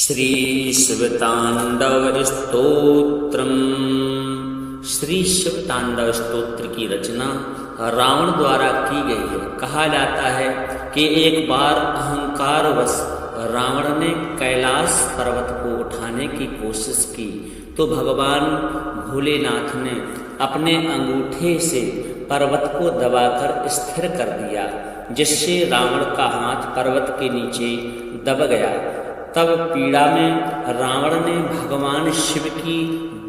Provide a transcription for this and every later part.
श्री शिवतांडव स्तोत्रम। श्री शिवतांडव स्तोत्र की रचना रावण द्वारा की गई है। कहा जाता है कि एक बार अहंकारवश रावण ने कैलाश पर्वत को उठाने की कोशिश की तो भगवान भोलेनाथ ने अपने अंगूठे से पर्वत को दबाकर स्थिर कर दिया, जिससे रावण का हाथ पर्वत के नीचे दब गया। तब पीड़ा में रावण ने भगवान शिव की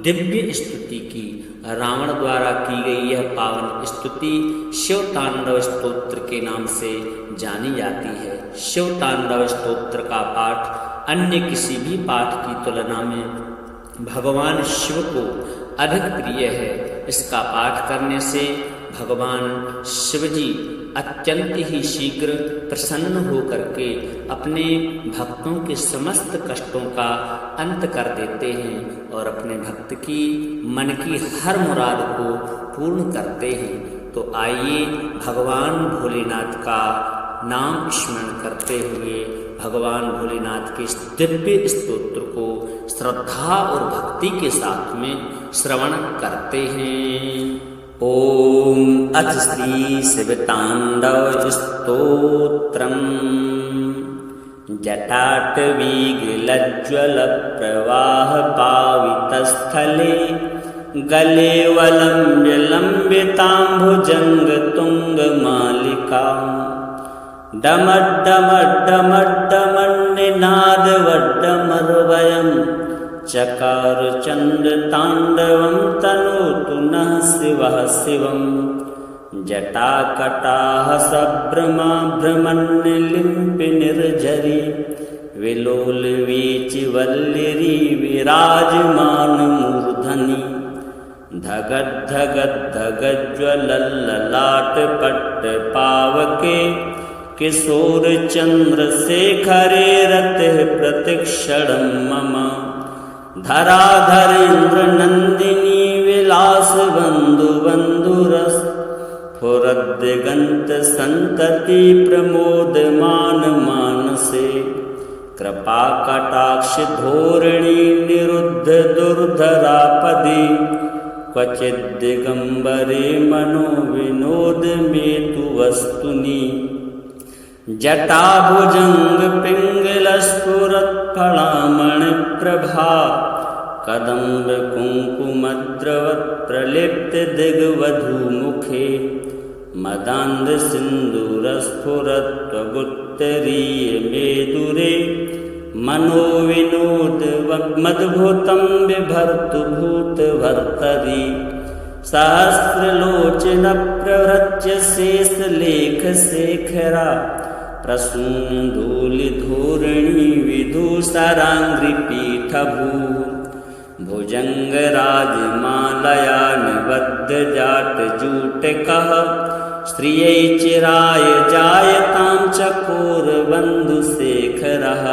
दिव्य स्तुति की। रावण द्वारा की गई यह पावन स्तुति शिव तांडव स्तोत्र के नाम से जानी जाती है। शिव तांडव स्तोत्र का पाठ अन्य किसी भी पाठ की तुलना में भगवान शिव को अधिक प्रिय है। इसका पाठ करने से भगवान शिवजी अत्यंत ही शीघ्र प्रसन्न होकर के अपने भक्तों के समस्त कष्टों का अंत कर देते हैं और अपने भक्त की मन की हर मुराद को पूर्ण करते हैं। तो आइए भगवान भोलेनाथ का नाम स्मरण करते हुए भगवान भोलेनाथ के इस दिव्य स्तोत्र को श्रद्धा और भक्ति के साथ में श्रवण करते हैं। ओम अथ श्री शिवतांडव स्तोत्रम। जटाटवीगलज्ज्वल प्रवाह पावितस्थले गले वलम्ब्य लम्बिताम्भुजंग तुंग मालिका डमड्डमड्डमड्डमन्निनाद वड्डमर्वयम् चकार चंड तांडवं तनोतु नः शिवः शिवम्। जटाकटाः सभ्रमा भ्रमन्निलिम्पि निर्झरी विलोल वीचिवल्लिरी विराजमान मूर्धनि धगद्धगद्धगज्ज्वलल्ललाट पट्ट पावके किशोर चंद्रशेखरे रतिः प्रतिक्षणं मम। धराधरेन्द्र नंदिनी विलास बंधु बंधुरस फुरद्दिगंत संतति प्रमोदमान मानसे कृपा कटाक्ष धोरणी निरुद्ध दुर्धरापदि क्वचिद् दिगंबरे मनो विनोद मेतु वस्तुनि। जटाभुजंग पिंगलस्फुरत्फलामणिप्रभा कदम्ब कुंकुमद्रवत् प्रलिप्त दिग्वधूमुखे मदान्ध सिन्दूरस्फुरत्वगुत्तरीय मेदुरे मनोविनोद मद्भुतं बिभर्तु भूतभर्तरि सहस्रलोचन प्रवृत्य शेषलेखशेखरा प्रसूनधूलिधोरणी विदूषराङ्घ्रिपीठभू भुजङ्गराजमालया निबद्धजाटजूटकः श्रियै चिराय जायतां चकोरबन्धुशेखरः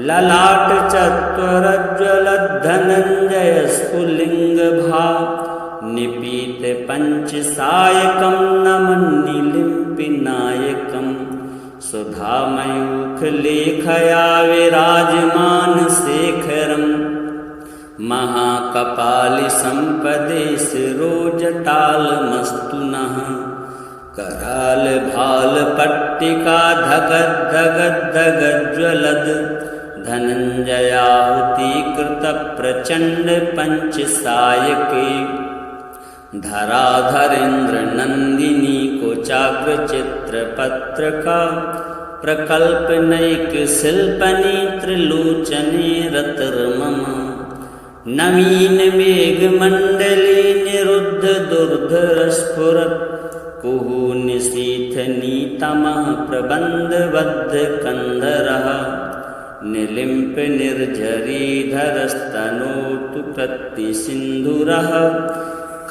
ललाटचत्वरज्ज्वलद्धनञ्जयस्फुलिङ्गभा निपीत पंचसायकं नमन्निलिम्पि नायकं सुधामयूखलेखया विराजमान शेखरं महाकपालि संपदे शिरोजटालमस्तु नः कराल भाल पट्टिका धगद्धगद्धगज्ज्वलद् धनञ्जयाहुतिकृत प्रचण्ड पंचसायके धराधरेन्द्र नंदिनी कोचाग्रचित्रपत्रका प्रकल्पनैक शिल्पनी त्रिलोचने रतिर्मम। नवीन मेघमण्डले निरुद्ध दुर्धरस्फुरत् कुहू निशीथनीतमः प्रबन्धबद्ध कन्दरः निलिम्प निर्झरीधरस्तनोतु प्रतिसिन्धुरः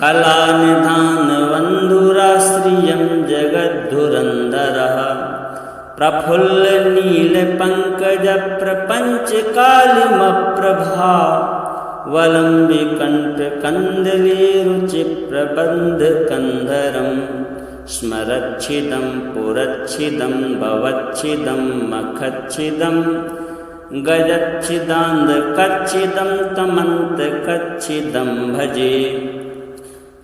कलानिधानवन्धुराश्रियं जगद्धुरन्धरः प्रफुल्लनीलपङ्कजप्रपञ्चकालिमप्रभा वलम्बिकण्ठकन्दलीरुचिप्रबन्धकन्धरं स्मरच्छिदं पुरच्छिदं भवच्छिदं मखच्छिदं गजच्छिदान्ध कच्छिदं तमन्त कच्छिदं भजे।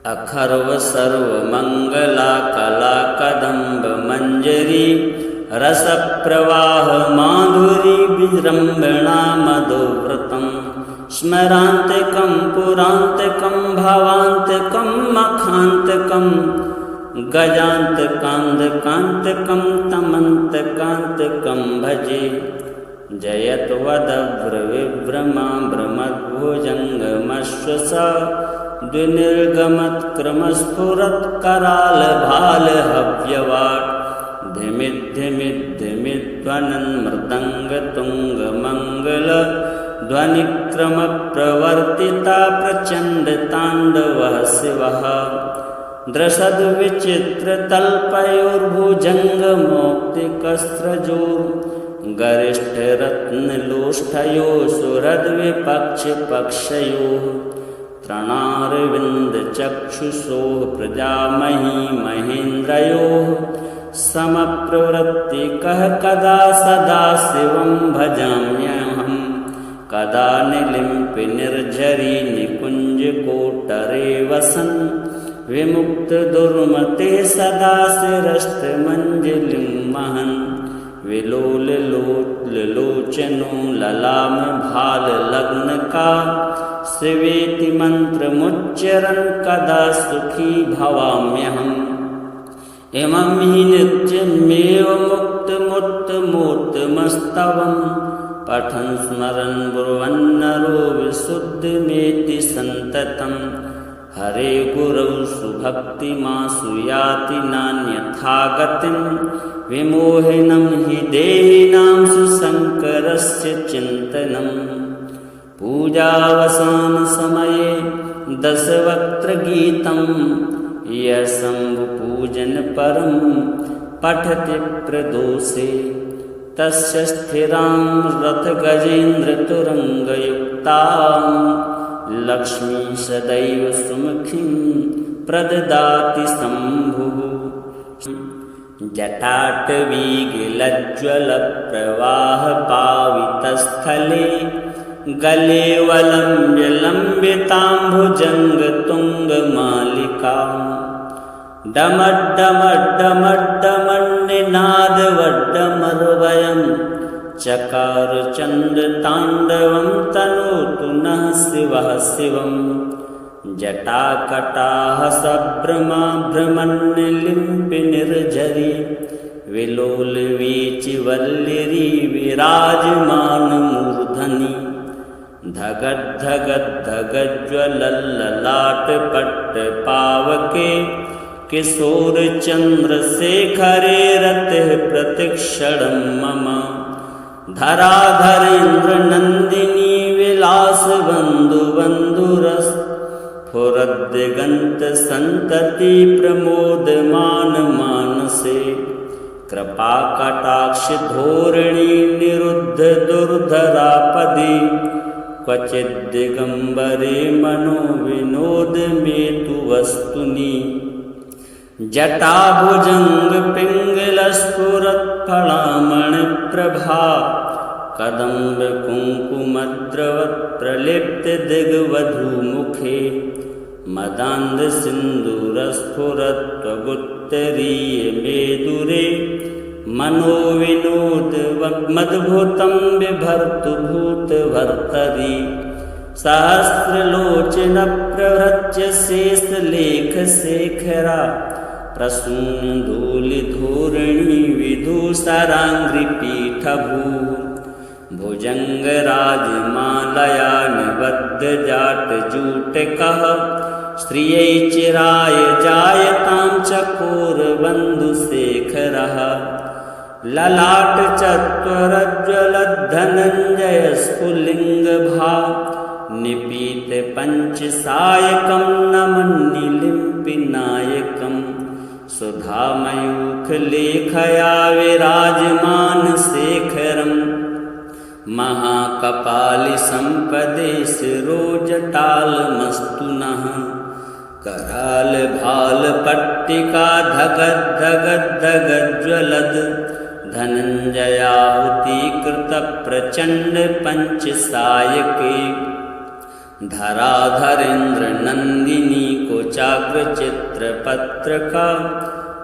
अखर्व सर्वमङ्गला कला कदम्ब मंजरी रस प्रवाह माधुरी विजृंभणा मधुव्रतम् स्मरान्तिकं पुरान्तिकं भावान्तिकं मखान्तिकं गजान्तकान्तिकान्तिकं तमन्तकान्तिकं भजे। जयत्वदभ्रविभ्रमाभ्रमद्भुजङ्गमश्वसा द्विनिर्गमत्क्रमस्फुरत्करालभालहव्यवाट् धिमिद्धिमिद्धिमिद्ध्वनन्मृदङ्गतुङ्गमङ्गल ध्वनिक्रमप्रवर्तिता प्रचण्डताण्डवः शिवः। दृशद्विचित्रतल्पयोर्भुजङ्गमौक्तिकस्रजोर्गरिष्ठरत्नलोष्ठयोः सुहृद्विपक्षपक्षयोः तृणारविन्दचक्षुषोः प्रजामही महेन्द्रयोः समप्रवृत्तिकः कदा सदा शिवं भजाम्यहम्। कदा निलिम्पि निर्झरी निकुञ्जकोटरे वसन् विमुक्तदुर्मतेः सदा शिरष्टमञ्जलिं वहन्। विलोललोचनो ललामभाललग्नका शिवेति मन्त्रमुच्चरन् कदा सुखी भवाम्यहम्। इमं हि नित्यमेव मुक्तमुत्तमोत्तमस्तवं पठन् स्मरन् ब्रुवन्नरो विशुद्धिमेति सन्ततं। हरे गुरौ सुभक्तिमासु याति नान्यथा गतिं विमोहिनं हि देहिनां सुशङ्करस्य चिन्तनम्। पूजावसानसमये दशवक्त्रगीतं यः शम्भुपूजनपरं पठति प्रदोषे तस्य स्थिरां रथगजेन्द्रतुरङ्गयुक्तां लक्ष्मी सदैव सुमुखीं प्रददाति शम्भुः। जटाटवीगिलज्ज्वलप्रवाहपावितस्थले गले वलम्ब्य लम्बिताम्भुजङ्गतुङ्गमालिकाम् डमड्डमड्डमड्डमन्निनादवड्डमर्वयं चकार चण्डताण्डवं तनोतु नः शिवः शिवम्। जटाकटाः सभ्रमाभ्रमन्निलिम्पि निर्झरी विलोलवीचिवल्लिरी विराजमानमूर्धनि। धगद्धगद्धगज्ज्वलल्ललाटपट्टपावके किशोरचन्द्रशेखरे रतिः प्रतिक्षणं मम। धराधरेन्द्रनन्दिनी विलासबन्धुबन्धुरस्फुरद्दिगन्तसन्तति प्रमोदमानमानसे। कृपाकटाक्षधोरिणी निरुद्धदुर्धरापदि क्वचिद्दिगम्बरे मनोविनोदमेतु वस्तुनि। जटाभुजङ्गपिङ्गलस्फुरत्फलामणिप्रभा कदम्बकुङ्कुमद्रवत्प्रलिप्तदिग्वधूमुखे मदान्धसिन्दूरस्फुरत्वगुत्तरीयमेदुरे मनोविनोदमद्भुतं बिभर्तु भूतभर्तरि। सहस्रलोचनप्रभृत्य शेषलेखशेखरा प्रसूनधूलिधोरणी विधूसराङ्घ्रिपीठभूः। भुजङ्गराजमालया निबद्धजाटजूटकः श्रियै चिराय जायतां चकोरबन्धुशेखरः। ललाटचत्वरज्ज्वलद्धनञ्जयस्फुलिङ्गभा निपीतपञ्चसायकं नमन्निलिम्पि नायकं। सुधामयूखलेखया विराजमानशेखरम् महाकपालिसम्पदे शिरोजटालमस्तु नः। करालभालपट्टिका धगद्धगद्धगज्ज्वलद् धनंजयाहुति कृत प्रचंड पंचसायके धराधरेन्द्र नंदिनी को चाग्र चित्र पत्र का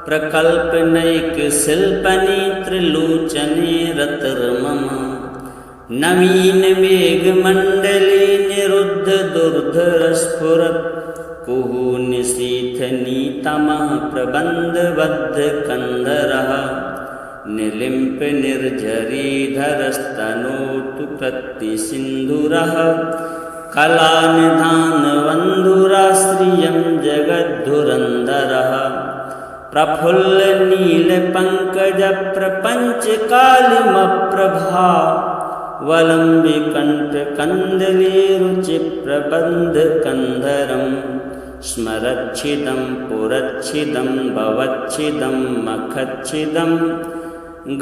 प्रकल्प नैक शिल्पनी त्रिलोचने रतर्मम नवीन मेघ मंडली निरुद्ध दुर्धर स्फुरत कुहु निशीथ नीतमः प्रबंधबद्ध कंदरः निलिम्प निर्झरीधरस्तनोतु प्रतिसिन्धुरः कलानिधान वन्धुराश्रियं जगद्धुरन्धरः प्रफुल्ल नील पंकज प्रपंच कालिमप्रभा वलंबिकंठ कंदली रुचि प्रबंध कंधरम स्मरच्छिदं पुरच्छिदं भवच्छिदं मखच्छिदं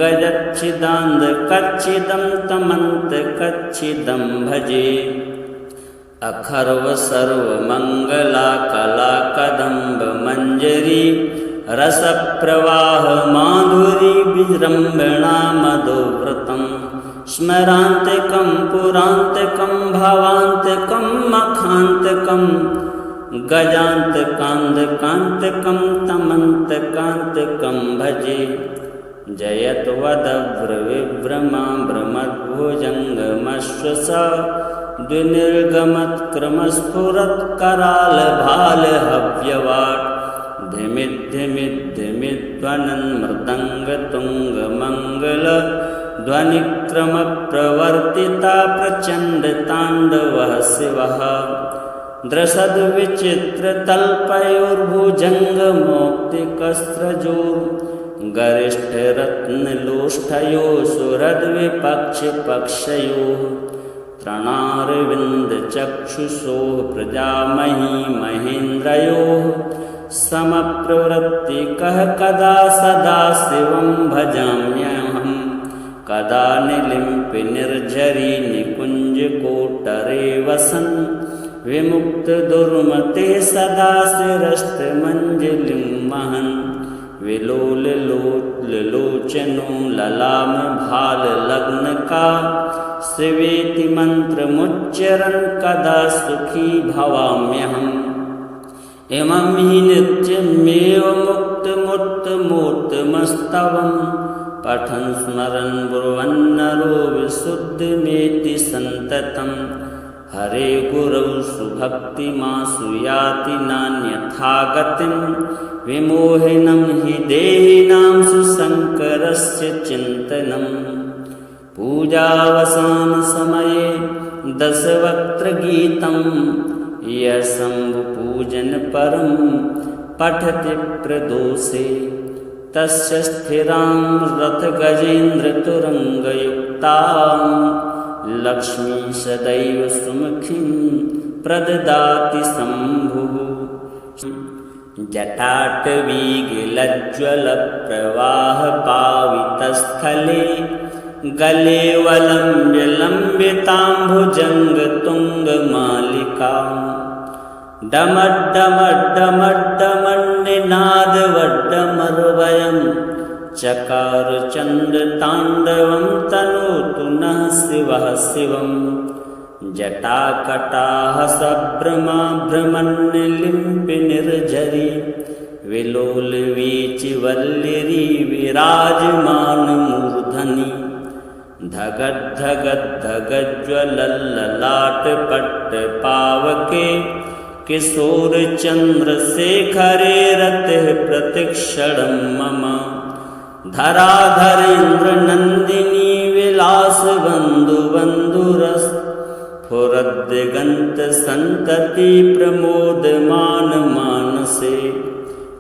गजच्छिदान्ध कच्छिदं तमन्त कच्छिदं भजे अखर्व सर्व मंगला कला कदम्ब मंजरी रस प्रवाह माधुरी विजृंभणा मधुव्रतम स्मरांतकं पुरांतकं भावांतकं मखांतकं गजांतकांतकांतकं तमंतकांतकं भजे जयत वदव्र विभ्रमा भ्रमद्भुजंगमश्वसा द्विनिर्गमत्क्रमस्फुरत् कराल भाल हव्यवाट धिमिद्धिमिद्धिमिध्वनन् मृदंग तुंग मंगल ध्वनिक्रम प्रवर्तिता प्रचंड तांडवः शिवः द्रसद् विचित्र तल्पयोर्भुजंग मौक्तिकस्त्रजोर् गरिष्ठ रत्नलोष्ठयो सुहृद विपक्ष पक्षयोः त्रणारविंद चक्षुषो प्रजामही महेन्द्रयोः समप्रवृत्ति कह कदा सदा शिवं भजाम्यहं कदा निलिम्प निर्झरी निकुंज कोटरे वसन् विमुक्त दुर्मते सदा शिरस्त मंजलिं महन् विलोल लोचनो ललाम भाल लग्न का शिवेति मंत्र मुच्चरन् कदा सुखी भवाम्यहम् इमं हि नित्यमेव मुक्तमूर्तमस्तवं पठन् स्मरन् ब्रुवन्नरो विशुद्धमेति सन्ततं हरे गुरौ सुभक्तिमासु याति नान्यथा गतिं विमोहिनं हि देहिनां सुशङ्करस्य चिन्तनं पूजावसान समये दशवक्त्रगीतं यः शम्भुपूजन परं पठति प्रदोषे तस्य स्थिरां रथगजेन्द्रतुरङ्गयुक्तां लक्ष्मी सदैव सुमुखीं प्रददाति शम्भुः जटाटवीगलज्ज्वलप्रवाहपावितस्थले गले वलम्ब्य लम्बिताम्भुजङ्गतुङ्गमालिकाम् डमड्डमड्डमड्डमन्निनादवड्डमर्वयं चकार चण्डताण्डवं तनोतु नः शिवः शिवं जटाकटाः सभ्रमा भ्रमन्निलिम्पि निर्झरी विलोलवीचिवल्लिरी विराजमानमूर्धनि धगद्धगद्धगज्ज्वलल्ललाटपट्टपावके किशोरचन्द्रशेखरे रतिः प्रतिक्षणं मम धराधरेन्द्रनन्दिनी विलासबन्धुबन्धुरस्फुरद्दिगन्तसन्तति प्रमोदमानमानसे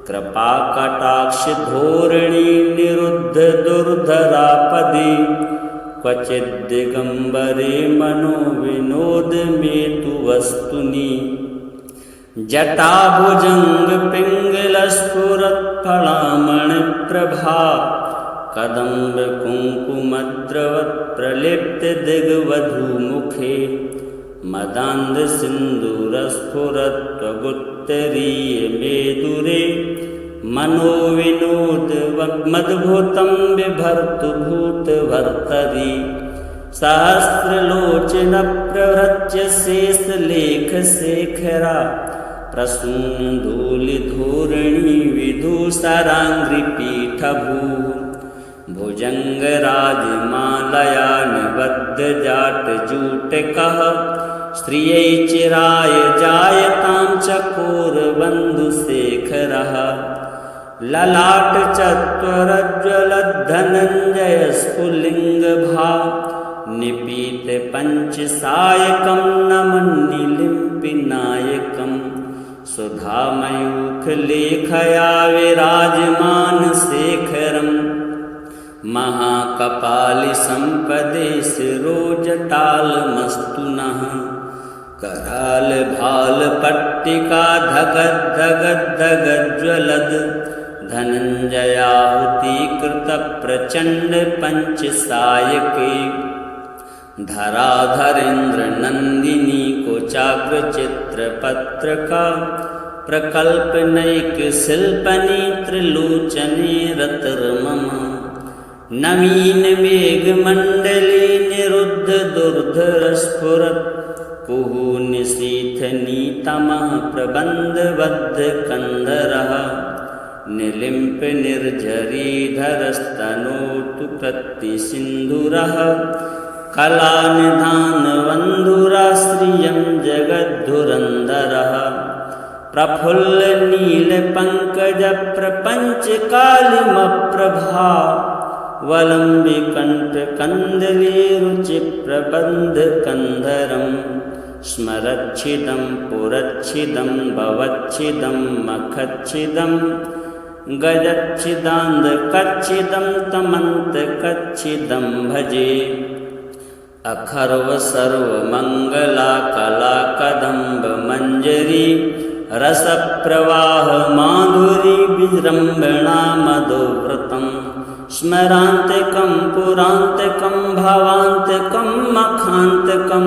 कृपाकटाक्षधोरिणी निरुद्ध दुर्धरापदे क्वचिद्दिगम्बरे मनोविनोदमेतु वस्तुनि जटाभुजङ्गपिङ्गलस्फुरत्फलामणिप्रभा कदम्बकुङ्कुमद्रवत्प्रलिप्तदिग्वधूमुखे मदान्धसिन्दूरस्फुरत्त्वगुत्तरीयमेदुरे मनोविनोद मद्भुतं बिभर्तु भूतभर्तरि सहस्रलोचन प्रवृत्य शेषलेख शेखरा प्रसूनधूलिधूरिणी विदूषराङ्घ्रिपीठभू भुजङ्गराजमालया निबद्धजाटजूटकः श्रियै चिराय जायतां चकोरबन्धुशेखरः ललाटचत्वरज्ज्वलद्धनञ्जयस्फुलिङ्गभा निपीतपञ्चसायकं नमन्निलिम्पिनायकं सुधामयूखलेखया विराजमानशेखरम् महाकपालिसम्पदे शिरोजटालमस्तु नः करालभालपट्टिका धगद्धगद्धगज्ज्वलद् धनञ्जयाहुतीकृतप्रचण्डपञ्चसायके धराधरेन्द्रनन्दिनी कोचाग्रचित्रपत्रका प्रकल्पनैकशिल्पनी त्रिलोचने रतिर्मम नवीनमेघमण्डले निरुद्धदुर्धरस्फुरत् कुहूनिशीथनीतमः प्रबन्धबद्धकन्धरः निलिम्पनिर्झरीधरस्तनोतु प्रतिसिन्धुरः कलानिधानबन्धुराश्रियं जगद्धुरन्धरः प्रफुल्लनीलपङ्कजप्रपञ्चकालिमप्रभा वलम्बिकण्ठकन्दलीरुचिप्रबन्धकन्धरं स्मरच्छिदं पुरच्छिदं भवच्छिदं मखच्छिदं गजच्छिदान्धकच्छिदं तमन्तकच्छिदं भजे अखर्वसर्वमङ्गला कलाकदम्बमञ्जरी रसप्रवाह माधुरी विजृम्भणा मधुव्रतं स्मरान्तिकं पुरान्तिकं भावान्तिकं मखान्तिकं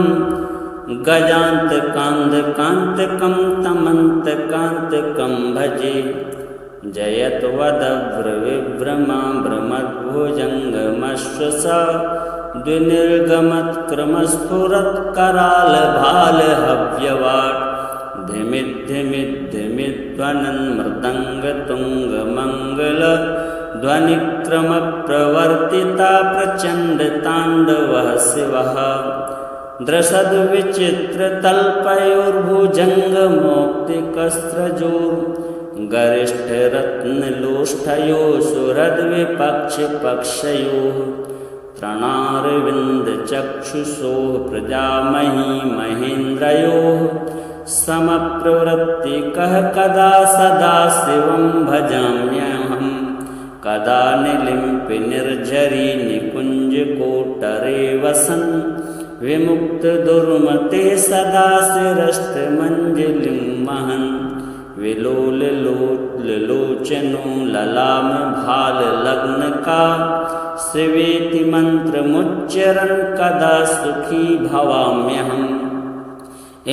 गजान्तकान्धकान्तिकं तमन्तकान्तिकं भजे जयत्वदभ्रविभ्रमा भ्रमद्भुजङ्गमश्वसा द्विनिर्गमत्क्रमस्फुरत्करालभालहव्यवाट् धिमिद्धिमिद्धिमिध्वनन् मृदङ्गतुङ्गमङ्गल ध्वनिक्रमप्रवर्तिता प्रचण्डताण्डवः शिवः द्रषद्विचित्रतल्पयोर्भुजङ्गमौक्तिकस्रजोर्गरिष्ठरत्नलोष्ठयोः सुहृद्विपक्षपक्षयोः तृणारविन्दचक्षुषोः प्रजामही महेन्द्रयोः समप्रवृत्तिकः कदा सदा शिवं भजाम्यहं कदा निलिम्पिनिर्झरी निकुञ्जकोटरे वसन् विमुक्तदुर्मते सदा शिरस्तमञ्जलिं महन् विलोललोचनो ललामभाललग्नका शिवेति मन्त्रमुच्चरन् कदा सुखी भवाम्यहम्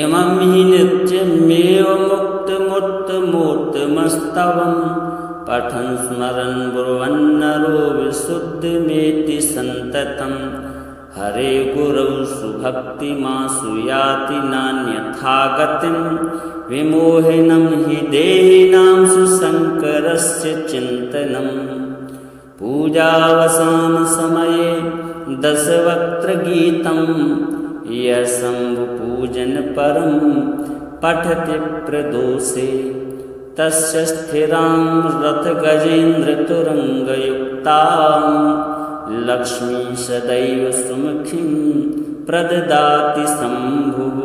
इमं हि नित्यमेव मुक्तमुत्तमोत्तमस्तवं पठन् स्मरन् ब्रुवन्नरो विशुद्धमेति सन्ततं हरे गुरौ सुभक्तिमासु याति नान्यथा गतिं विमोहिनं हि देहिनां सुशङ्करस्य चिन्तनं पूजावसानसमये दशवक्त्रगीतं यशम्भुपूजनपरं पठति प्रदोषे तस्य स्थिरां रथगजेन्द्रतुरङ्गयुक्तां लक्ष्मी सदैव सुमुखीं प्रददाति शम्भुः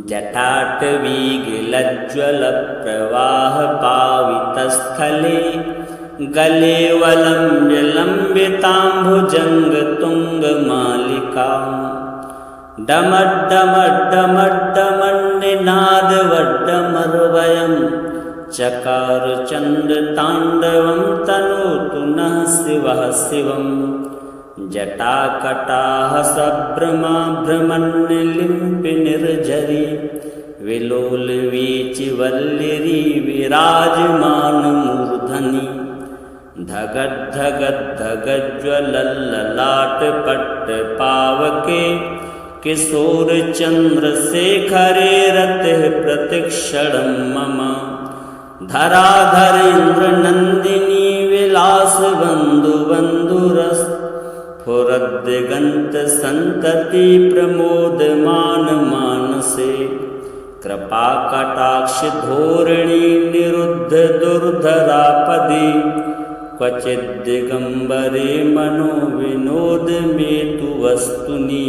जटाटवीगलज्ज्वलप्रवाहपावितस्थले गले वलम्ब्य लम्बिताम्भुजङ्गतुङ्गमालिकाम् डमड्डमड्डमड्डमन्निनादवड्डमर्वयं चकार चण्डताण्डवं तनोतु नः शिवः शिवं जटाकटाः सभ्रमा भ्रमन्निलिम्पिनिर्झरी विलोल वीच वल्लरी विराजमान मूर्धनि धगद धगद धगद ज्वलल्ललाट पट्ट पावके किशोर चंद्र शेखरे रतिः प्रतिक्षणं मम धराधरेन्द्र नंदिनी विलास बंधु बंधुरस फुरद्दिगंत संतति प्रमोदमान मानसे कृपा कटाक्ष धोरणी निरुद्ध दुर्धरापदि क्वचिद् दिगंबरे मनो विनोद मेतु वस्तुनि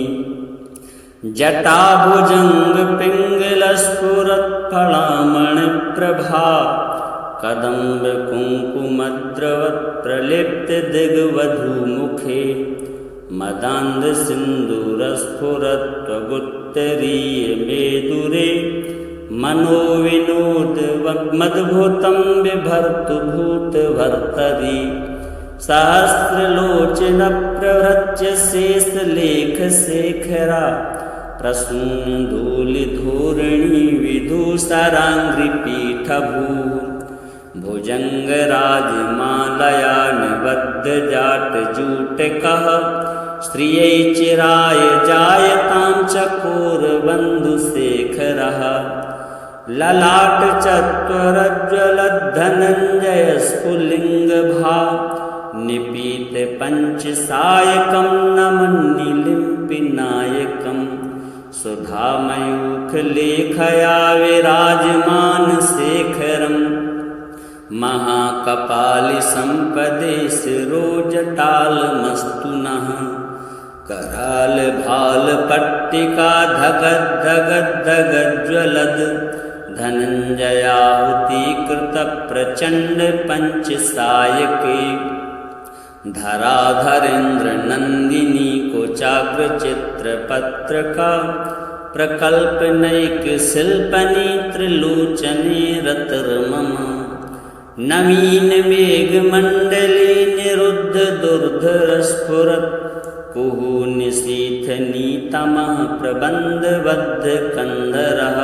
जटाभुजंग पिंगलस्फुरत्फलामणिप्रभा कदम्ब कुंकुमद्रवत् प्रलिप्त दिग्वधूमुखे मदान्ध सिन्दूरस्फुरत्वगुत्तरीय मेदुरे मनोविनोद मद्भुतं बिभर्तु भूतभर्तरि सहस्रलोचन प्रभृत्य शेषलेखशेखरा प्रसूनधूलिधोरणी विदूषराङ्घ्रिपीठभू भुजङ्गराजमालया निबद्धजाटजूटकः श्रियै चिराय जायतां चकोरबन्धुशेखरः ललाटचत्वरज्ज्वलद्धनञ्जयस्फुलिङ्गभा निपीतपञ्चसायकं नमन्निलिम्पिनायकं सुधामयूखलेखया विराजमानशेखरं महाकपालिसम्पदे शिरोजटालमस्तु नः करालभालपट्टिका धगद् धगद् धगज्ज्वलद् धनञ्जयाहुतीकृतप्रचण्डपञ्चसायके धराधरेन्द्रनन्दिनी कोचाग्रचित्रपत्रका प्रकल्पनैकशिल्पनी त्रिलोचने रतिर्मम नवीनमेघमण्डले निरुद्ध दुर्धरस्फुरत् कुहूनिशीथनीतमः प्रबन्धबद्धकन्धरः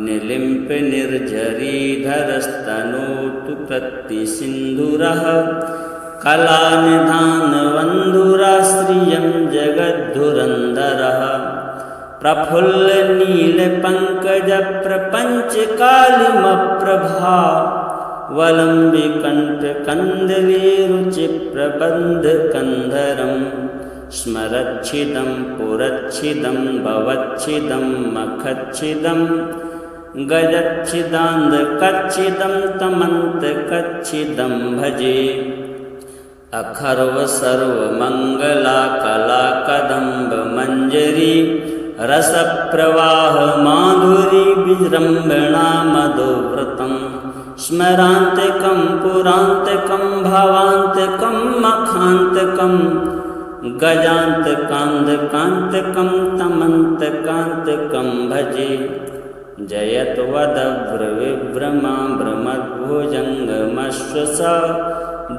निलिम्प निर्झरीधरस्तनोतु प्रतिसिन्धुरः कलानिधानवन्धुराश्रियं जगद्धुरन्धरः प्रफुल्लनीलपङ्कजप्रपञ्चकालिमप्रभा वलम्बिकण्ठकन्दलीरुचिप्रबन्धकन्धरं स्मरच्छिदं पुरच्छिदं भवच्छिदं मखच्छिदं गजच्छिदान्धकच्छिदं तमन्तकच्छिदं भजे अखर्व सर्वमङ्गला कला कदम्ब मञ्जरी रसप्रवाह माधुरी विजृम्भणा मधुव्रतं स्मरान्तिकं पुरान्तिकं भावान्तिकं मखान्तिकं गजान्तकान्धकान्तिकं तमन्तकान्तिकं भजे जयत्वदभ्रविभ्रमा भ्रमद्भुजङ्गमश्वसा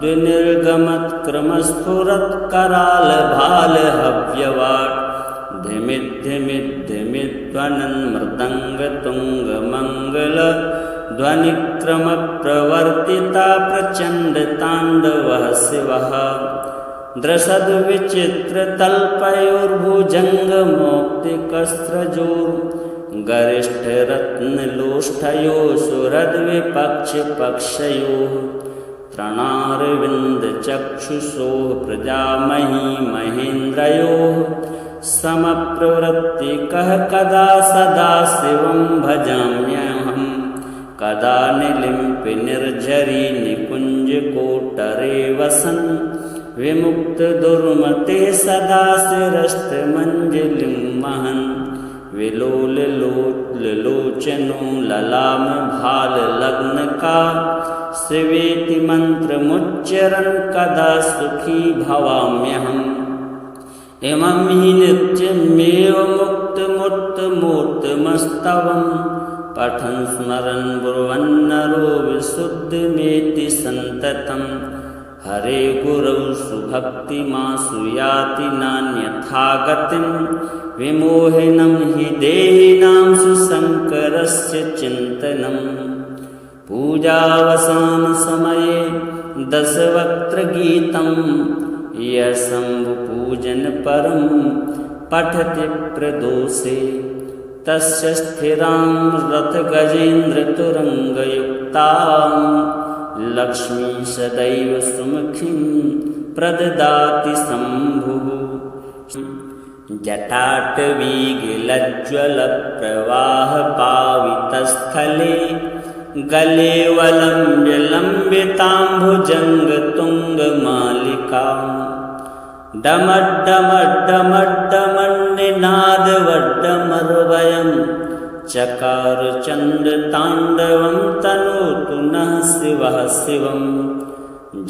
द्विनिर्गमत्क्रमस्फुरत्करालभालहव्यवाट् धिमिद्धिमिद्धिमिद्ध्वनन्मृदङ्गतुङ्गमङ्गल ध्वनिक्रमप्रवर्तिता प्रचण्डताण्डवः शिवः द्रषद्विचित्रतल्पयोर्भुजङ्गमौक्तिकस्रजोर्गरिष्ठरत्नलोष्ठयोः सुहृद्विपक्षपक्षयोः तृणारविन्दचक्षुषोः प्रजामही महेन्द्रयोः समप्रवृत्तिकः कदा सदा शिवं भजाम्यहं कदा निलिम्पि निर्झरी निकुञ्जकोटरे वसन् विमुक्तदुर्मते सदा शिरस्तमञ्जलिं महन् विलोललोचनो ललामभाललग्नका शिवेति मन्त्रमुच्चरन् कदा सुखी भवाम्यहम् इमं हि नित्यमेव मुक्तमूर्तमूर्तमस्तवं पठन् स्मरन् ब्रुवन्नरो विशुद्धमेति सन्ततं हरे गुरौ सुभक्तिमासु याति नान्यथा गतिं विमोहिनं हि देहिनां सुशङ्करस्य चिन्तनं पूजावसानसमये दशवक्त्रगीतं यः शम्भुपूजनपरं पठति प्रदोषे तस्य स्थिरां रथगजेन्द्रतुरङ्गयुक्तां लक्ष्मी सदैव सुमुखीं प्रददाति शम्भुः। जटाटवीगिलज्ज्वलप्रवाहपावितस्थले गले वलम्ब्य लम्बिताम्भुजङ्गतुङ्गमालिकां डमड्डमड्डमड्डमन्निनादवड्डमर्वयं चकार चण्डताण्डवं तनोतु नः शिवः शिवम्।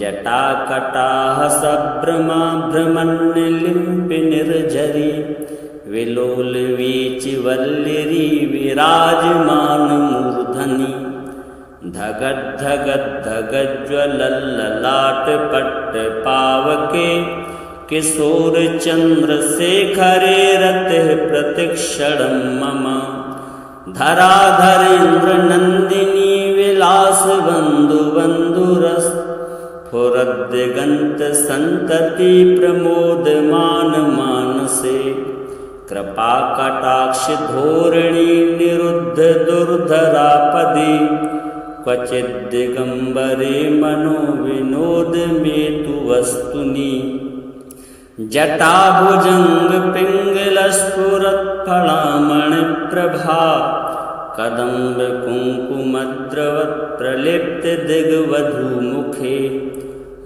जटाकटाः सभ्रमाभ्रमन्निलिम्पि निर्झरी विलोलवीचिवल्लिरी विराजमानमूर्धनि धगद्धगद्धगज्ज्वलल्ललाटपट्टपावके किशोरचन्द्रशेखरे रतिः प्रतिक्षणं मम धराधरेन्द्रनन्दिनी विलासबन्धुबन्धुरस्फुरद्दिगन्तसन्तति प्रमोदमानमानसे कृपाकटाक्षधोरणी निरुद्धदुर्धरापदे क्वचिद्दिगम्बरे मनोविनोदमेतु वस्तुनि जटाभुजङ्गपिङ्गलस्फुरत्फलामणिप्रभा कदम्बकुङ्कुमद्रवत्प्रलिप्तदिग्वधूमुखे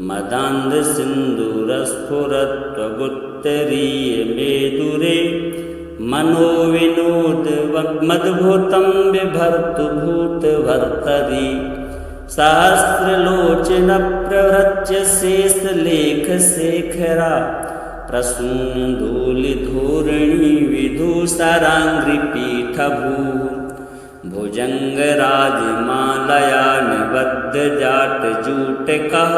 मदान्धसिन्दूरस्फुरत्वगुत्तरीयमेदुरे मनोविनोदमद्भुतं बिभर्तु भूतभर्तरि सहस्रलोचनप्रभृत्य शेषलेखशेखरा प्रसूनधूलिधोरणी विधूसराङ्घ्रिपीठभूः भुजङ्गराजमालया निबद्धजाटजूटकः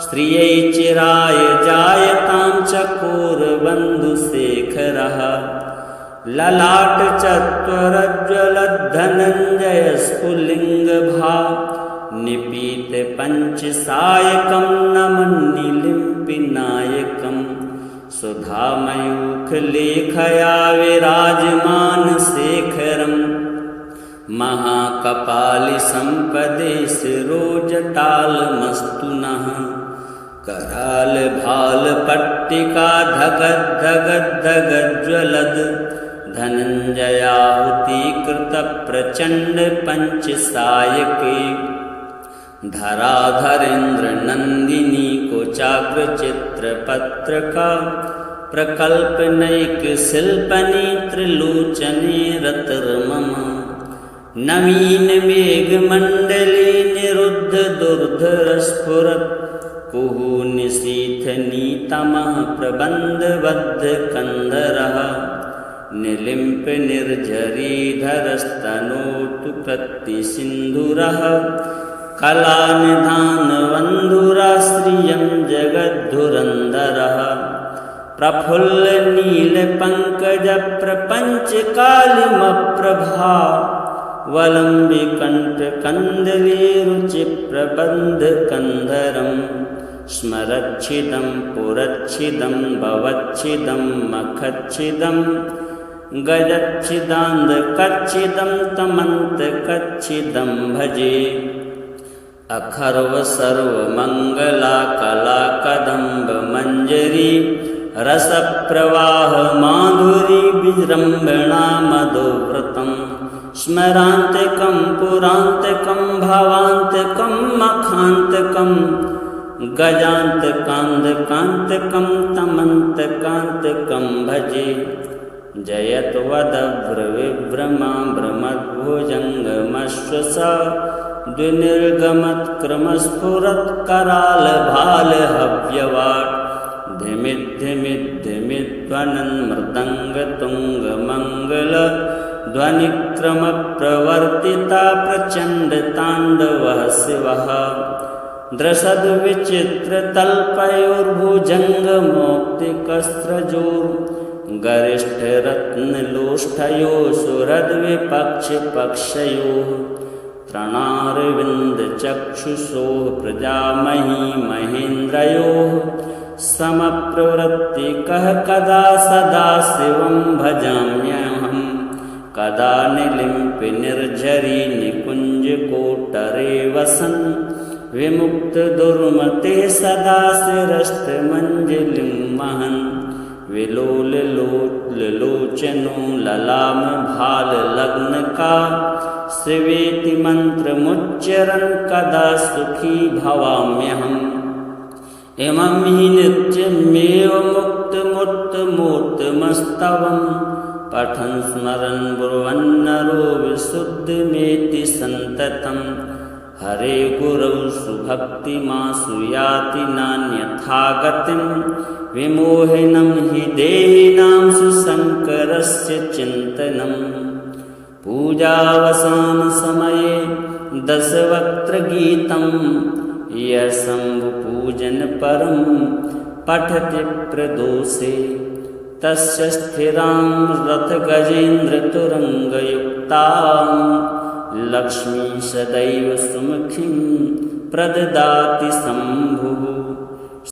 स्त्रियै चिराय जायतां चकोरबन्धुशेखरः ललाटचत्वरज्ज्वलद्धनञ्जयस्फुलिङ्गभा निपीतपञ्चसायकं नमन्निलिम्पिनायकं सुधामयूखलेखया विराजमानशेखरम् महाकपालिसम्पदे शिरोजटालमस्तु नः करालभालपट्टिका धगद्धगद्धगज्ज्वलद् धनञ्जयाहुतीकृतप्रचण्डपञ्चसायके धराधरेन्द्रनन्दिनी कोचाग्रचित्रपत्रका प्रकल्पनैकशिल्पने त्रिलोचने रतिर्मम नवीनमेघमण्डले निरुद्धदुर्धरस्फुरत् कुहूनिशीथनीतमः प्रबन्धबद्धकन्धरः निलिम्पनिर्झरीधरस्तनोतु प्रतिसिन्धुरः कलानिधानवन्धुराश्रियं जगद्धुरन्धरः प्रफुल्लनीलपङ्कजप्रपञ्चकालिमप्रभा वलम्बिकण्ठकन्दलीरुचिप्रबन्धकन्धरं स्मरच्छिदं पुरच्छिदं भवच्छिदं मखच्छिदं गजच्छिदान्धकच्छिदं तमन्तकच्छिदं भजे अखर्वसर्वमङ्गला कला कदम्बमञ्जरी रसप्रवाह माधुरी विजृम्भणा मधुव्रतं स्मरान्तिकं पुरान्तिकं भवान्तिकं मखान्तिकं गजान्तकान्तिकान्तिकं तमन्तकान्तिकं भजे जयत्वदभ्रविभ्रमा भ्रमद्भुजङ्गमश्वसा द्विनिर्गमत्क्रमस्फुरत्करालभालहव्यवाट् धिमिद्धिमिद्धिमिध्वनन्मृदङ्गतुङ्गमङ्गल ध्वनिक्रमप्रवर्तिता प्रचण्डताण्डवः शिवः दृशद्विचित्रतल्पयोर्भुजङ्गमौक्तिकस्रजोर् गरिष्ठरत्नलोष्ठयोः सुहृद्विपक्षपक्षयोः तृणारविन्दचक्षुषोः प्रजामही महेन्द्रयोः समप्रवृत्तिकः कदा सदा शिवं भजाम्यहं कदा निलिम्पि निर्झरी निकुञ्जकोटरे वसन् विमुक्तदुर्मते सदा शिरस्तमञ्जलिं वहन् विलोललोचनो ललामभाललग्नका शिवेति मन्त्रमुच्चरन् कदा सुखी भवाम्यहम् इमं हि नित्यमेव मुक्तमुत्तमोत्तमस्तवं पठन् स्मरन् ब्रुवन्नरो विशुद्धमेति सन्ततं हरे गुरौ सुभक्तिमासु याति नान्यथा गतिं विमोहिनं हि देहिनां सुशङ्करस्य चिन्तनम् पूजावसानसमये दशवक्त्रगीतं यः शम्भुपूजनपरं पठति प्रदोषे तस्य स्थिरां रथगजेन्द्रतुरङ्गयुक्तां लक्ष्मी सदैव सुमुखीं प्रददाति शम्भुः।